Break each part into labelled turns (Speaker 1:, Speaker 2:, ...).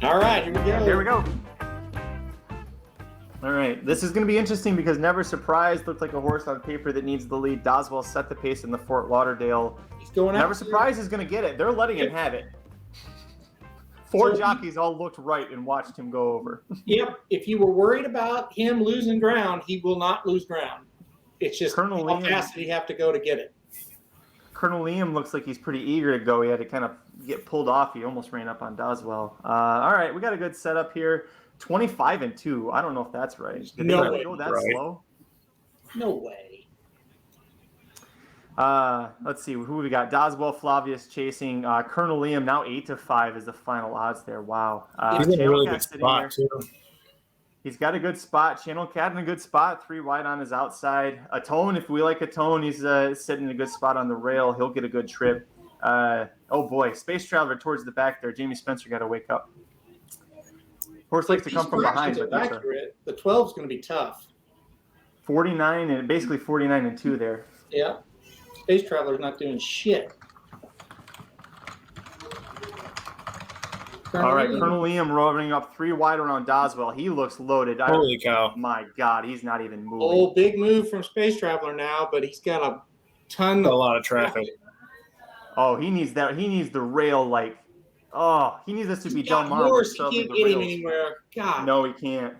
Speaker 1: All right, here we go.
Speaker 2: Here we go. All right, this is going to be interesting because Never Surprised looked like a horse on paper that needs the lead. Doswell set the pace in the Fort Lauderdale.
Speaker 1: He's going out.
Speaker 2: Never Surprised is going to get it. They're letting him have it. Four jockeys all looked right and watched him go over.
Speaker 1: Yep. If you were worried about him losing ground, he will not lose ground. It's just how fast did he have to go to get it.
Speaker 2: Colonel Liam looks like he's pretty eager to go. He had to kind of get pulled off. He almost ran up on Doswell. All right, we got a good setup here. 25-2. I don't know if that's right. Did
Speaker 1: No
Speaker 2: they
Speaker 1: way.
Speaker 2: go that slow?
Speaker 1: No way.
Speaker 2: Let's see who we got. Doswell, Flavius chasing. Colonel Liam now 8-5 is the final odds there. Wow.
Speaker 3: He's in a really good spot too.
Speaker 2: He's got a good spot. Channel Cat in a good spot. 3 wide on his outside. A Tone, if we like a Tone, he's sitting in a good spot on the rail. He'll get a good trip. Oh boy, Space Traveler towards the back there. Jamie Spencer got to wake up. Horse likes to come from behind, but that's
Speaker 1: the 12's going to be tough.
Speaker 2: 49 and basically 49-2 there.
Speaker 1: Yeah, Space Traveler's not doing shit.
Speaker 2: All right, Colonel Liam rolling up 3 wide around Doswell. He looks loaded.
Speaker 3: Holy cow!
Speaker 2: My God, he's not even moving.
Speaker 1: Oh, big move from Space Traveler now, but he's got a
Speaker 3: lot of traffic.
Speaker 2: Oh, he needs that. He needs the rail like. Oh, he needs this to be Del Mar.
Speaker 1: He can't get him anywhere. God.
Speaker 2: No, he can't.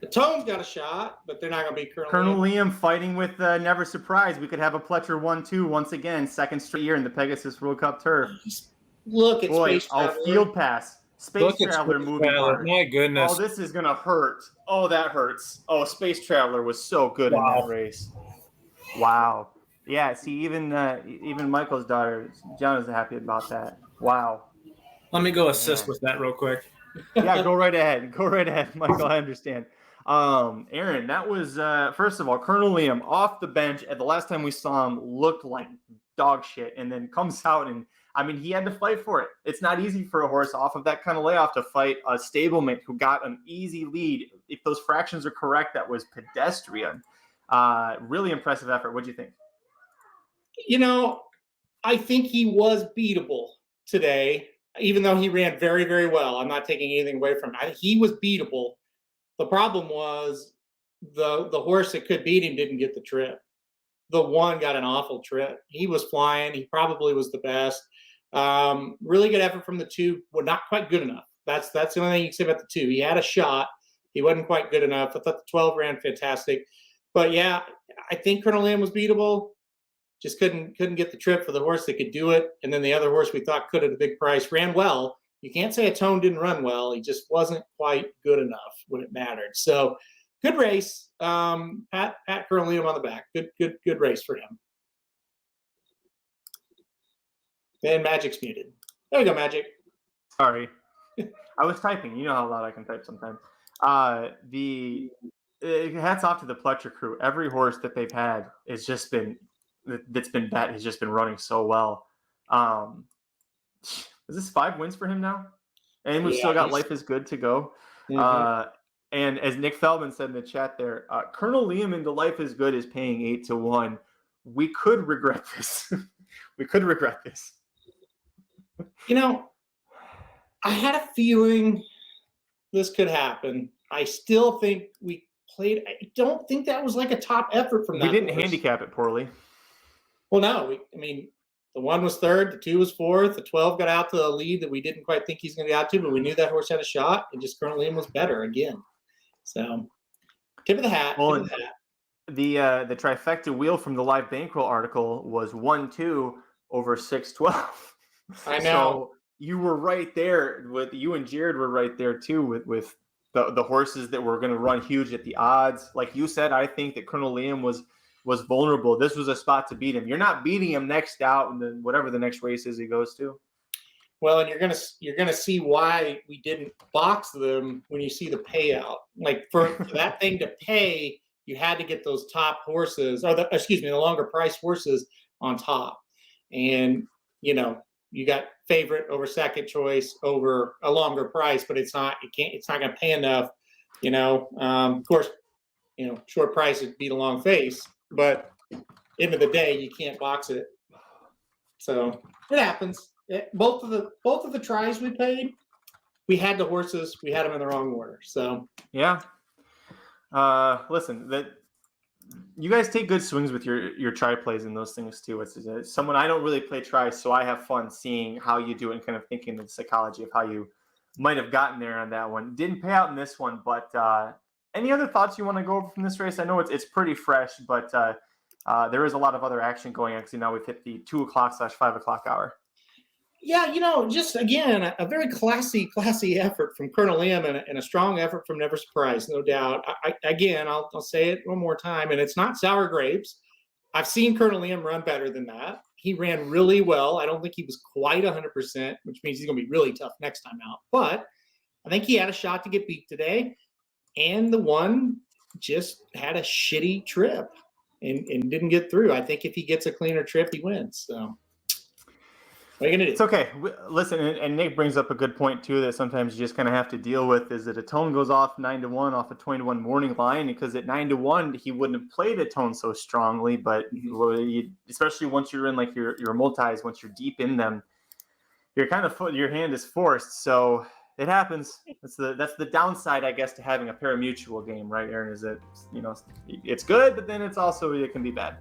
Speaker 1: The Tone's got a shot, but they're not going to be
Speaker 2: Colonel Liam fighting with Never Surprised. We could have a Pletcher 1-2 once again, second straight year in the Pegasus World Cup Turf.
Speaker 1: Look at Space Traveler.
Speaker 2: Field pass. Space Traveler moving hard.
Speaker 3: My goodness.
Speaker 2: Oh, this is going to hurt. Oh, that hurts. Oh, Space Traveler was so good in that race. Wow. Yeah, see, even Michael's daughter, John, is happy about that. Wow.
Speaker 3: Let me go assist with that real quick.
Speaker 2: Yeah, go right ahead. Go right ahead, Michael. I understand. Aaron, that was, first of all, Colonel Liam off the bench. At the last time we saw him, looked like dog shit, and then comes out and, I mean, he had to fight for it. It's not easy for a horse off of that kind of layoff to fight a stablemate who got an easy lead. If those fractions are correct, that was pedestrian. Really impressive effort. What'd you think?
Speaker 1: You know, I think he was beatable today, even though he ran very, very well. I'm not taking anything away from him. He was beatable. The problem was the horse that could beat him didn't get the trip. The one got an awful trip. He was flying. He probably was the best. Really good effort from the 2, but not quite good enough. That's the only thing you can say about the 2. He had a shot. He wasn't quite good enough. I thought the 12 ran fantastic. But, yeah, I think Colonel Liam was beatable. Just couldn't get the trip for the horse that could do it. And then the other horse we thought could at a big price ran well. You can't say a Tone didn't run well. He just wasn't quite good enough when it mattered. So good race. Pat Colonel Liam on the back. Good race for him. And Magic's muted. There you go, Magic.
Speaker 2: Sorry. I was typing. You know how loud I can type sometimes. Hats off to the Pletcher crew. Every horse that they've had has just been running so well. Is this 5 wins for him now? And we've still got Life is Good to go. Mm-hmm. And as Nick Feldman said in the chat there, Colonel Liam into Life is Good is paying 8-1. We could regret this. We could regret this.
Speaker 1: You know, I had a feeling this could happen. I still think we played. I don't think that was like a top effort from that.
Speaker 2: We didn't handicap it poorly.
Speaker 1: Well, no. The 1 was 3rd, the 2 was 4th, the 12 got out to the lead that we didn't quite think he's going to get out to, but we knew that horse had a shot, and just Colonel Liam was better again. So, tip of the hat.
Speaker 2: Well, the trifecta wheel from the Live Bankroll article was 1-2 over 6-12.
Speaker 1: I know.
Speaker 2: So you were right there. You and Jared were right there too with the horses that were going to run huge at the odds. Like you said, I think that Colonel Liam was vulnerable. This was a spot to beat him. You're not beating him next out and then whatever the next race is he goes to.
Speaker 1: Well, and you're gonna see why we didn't box them when you see the payout. Like for that thing to pay, you had to get those top horses, or the longer price horses on top. And you got favorite over second choice over a longer price, but it's not gonna pay enough. Of course, short price would beat a long face, but end of the day, you can't box it. So it happens. Both of the tries we paid, we had the horses, we had them in the wrong order. So
Speaker 2: yeah. Listen, that you guys take good swings with your try plays and those things too. It's someone I don't really play tries, so I have fun seeing how you do it and kind of thinking the psychology of how you might have gotten there on that one. Didn't pay out in this one, but any other thoughts you want to go over from this race? I know it's pretty fresh, but there is a lot of other action going on because now we've hit the 2:00/5 o'clock hour.
Speaker 1: yeah, just again, a very classy effort from Colonel Liam and a strong effort from Never Surprise, no doubt. I'll say it one more time, and it's not sour grapes. I've seen Colonel Liam run better than that. He ran really well. I don't think he was quite 100%, which means he's going to be really tough next time out. But I think he had a shot to get beat today, and the one just had a shitty trip and didn't get through. I think if he gets a cleaner trip, he wins. So. What are you gonna do?
Speaker 2: It's okay. Listen, and Nick brings up a good point too that sometimes you just kind of have to deal with is that a tone goes off 9-1 off a 20-1 morning line because at 9-1 he wouldn't have played a tone so strongly, but especially once you're in like your multis, once you're deep in them, you're kind of your hand is forced. So it happens. That's the downside, I guess, to having a pari-mutuel game, right, Aaron? Is that it's good, but then it can be bad.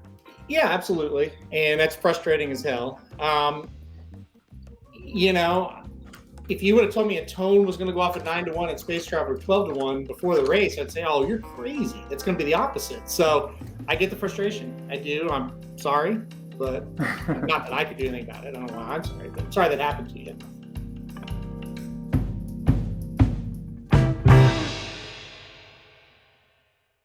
Speaker 1: Yeah, absolutely, and that's frustrating as hell. If you would have told me a tone was going to go off at 9-1 and Space Traveler 12-1 before the race, I'd say, "Oh, you're crazy. That's going to be the opposite." So I get the frustration. I do. I'm sorry, but not that I could do anything about it. I don't know why I'm sorry, but I'm sorry that happened to you.